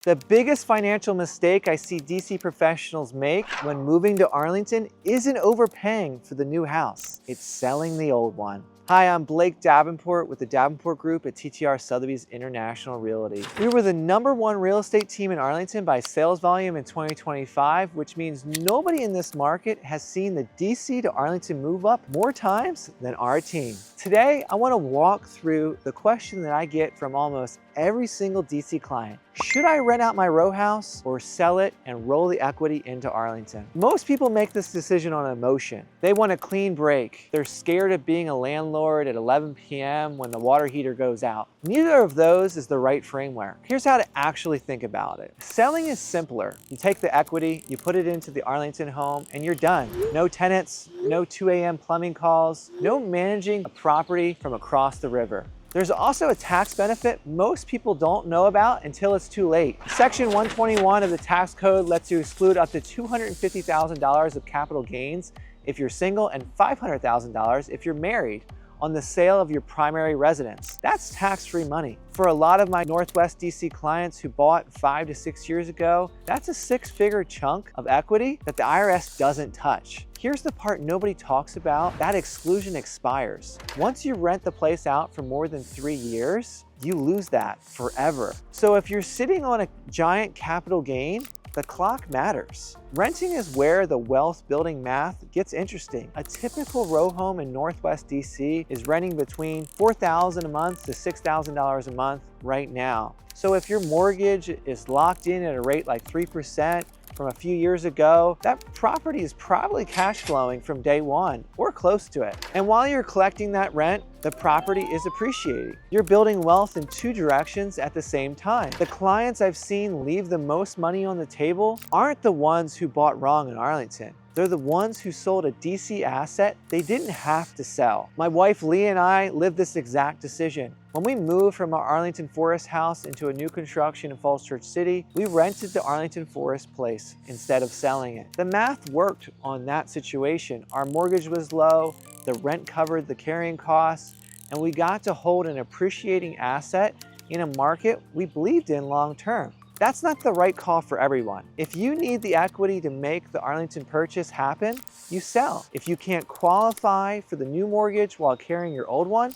The biggest financial mistake I see DC professionals make when moving to Arlington isn't overpaying for the new house. It's selling the old one. Hi, I'm Blake Davenport with the Davenport Group at TTR Sotheby's International Realty. We were the #1 real estate team in Arlington by sales volume in 2025, which means nobody in this market has seen the DC to Arlington move up more times than our team. Today, I want to walk through the question that I get from almost every single DC client. Should I rent out my row house or sell it and roll the equity into Arlington? Most people make this decision on emotion. They want a clean break. They're scared of being a landlord at 11 p.m. when the water heater goes out. Neither of those is the right framework. Here's how to actually think about it. Selling is simpler. You take the equity, you put it into the Arlington home, and you're done. No tenants, no 2 a.m. plumbing calls, no managing a property from across the river. There's also a tax benefit most people don't know about until it's too late. Section 121 of the tax code lets you exclude up to $250,000 of capital gains if you're single and $500,000 if you're married on the sale of your primary residence. That's tax-free money. For a lot of my Northwest DC clients who bought 5 to 6 years ago, that's a 6-figure chunk of equity that the IRS doesn't touch. Here's the part nobody talks about. That exclusion expires. Once you rent the place out for more than 3 years, you lose that forever. So if you're sitting on a giant capital gain, the clock matters. Renting is where the wealth building math gets interesting. A typical row home in Northwest DC is renting between $4,000 a month to $6,000 a month right now. So if your mortgage is locked in at a rate like 3%, from a few years ago, that property is probably cash flowing from day one or close to it. And while you're collecting that rent, the property is appreciating. You're building wealth in 2 directions at the same time. The clients I've seen leave the most money on the table aren't the ones who bought wrong in Arlington. They're the ones who sold a DC asset they didn't have to sell. My wife Lee and I lived this exact decision. When we moved from our Arlington Forest house into a new construction in Falls Church City, we rented the Arlington Forest place instead of selling it. The math worked on that situation. Our mortgage was low, the rent covered the carrying costs, and we got to hold an appreciating asset in a market we believed in long term. That's not the right call for everyone. If you need the equity to make the Arlington purchase happen, you sell. If you can't qualify for the new mortgage while carrying your old one,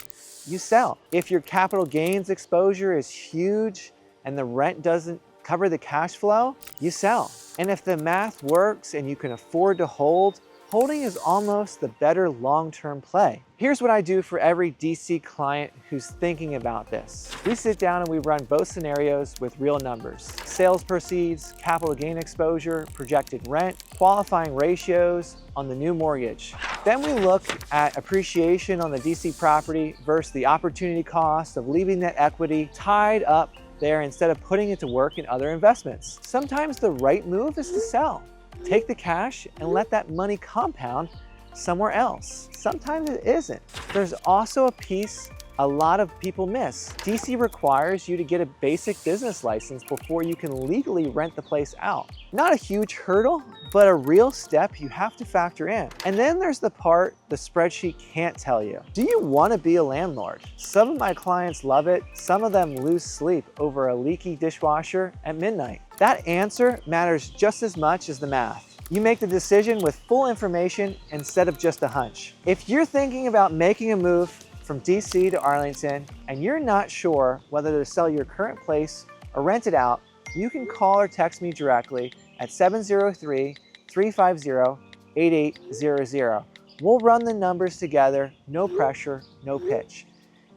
you sell. If your capital gains exposure is huge and the rent doesn't cover the cash flow, you sell. And if the math works and you can afford to hold, holding is almost the better long-term play. Here's what I do for every DC client who's thinking about this. We sit down and we run both scenarios with real numbers. Sales proceeds, capital gain exposure, projected rent, qualifying ratios on the new mortgage. Then we look at appreciation on the DC property versus the opportunity cost of leaving that equity tied up there instead of putting it to work in other investments. Sometimes the right move is to sell. Take the cash and let that money compound somewhere else. Sometimes it isn't. There's also a piece a lot of people miss. DC requires you to get a basic business license before you can legally rent the place out. Not a huge hurdle, but a real step you have to factor in. And then there's the part the spreadsheet can't tell you. Do you want to be a landlord? Some of my clients love it. Some of them lose sleep over a leaky dishwasher at midnight. That answer matters just as much as the math. You make the decision with full information instead of just a hunch. If you're thinking about making a move from DC to Arlington and you're not sure whether to sell your current place or rent it out, you can call or text me directly at 703-350-8800. We'll run the numbers together, no pressure, no pitch.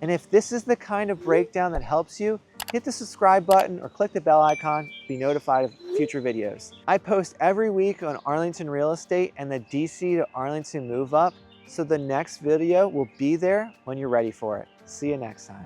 And if this is the kind of breakdown that helps you, hit the subscribe button or click the bell icon to be notified of future videos. I post every week on Arlington real estate and the DC to Arlington move up, so the next video will be there when you're ready for it. See you next time.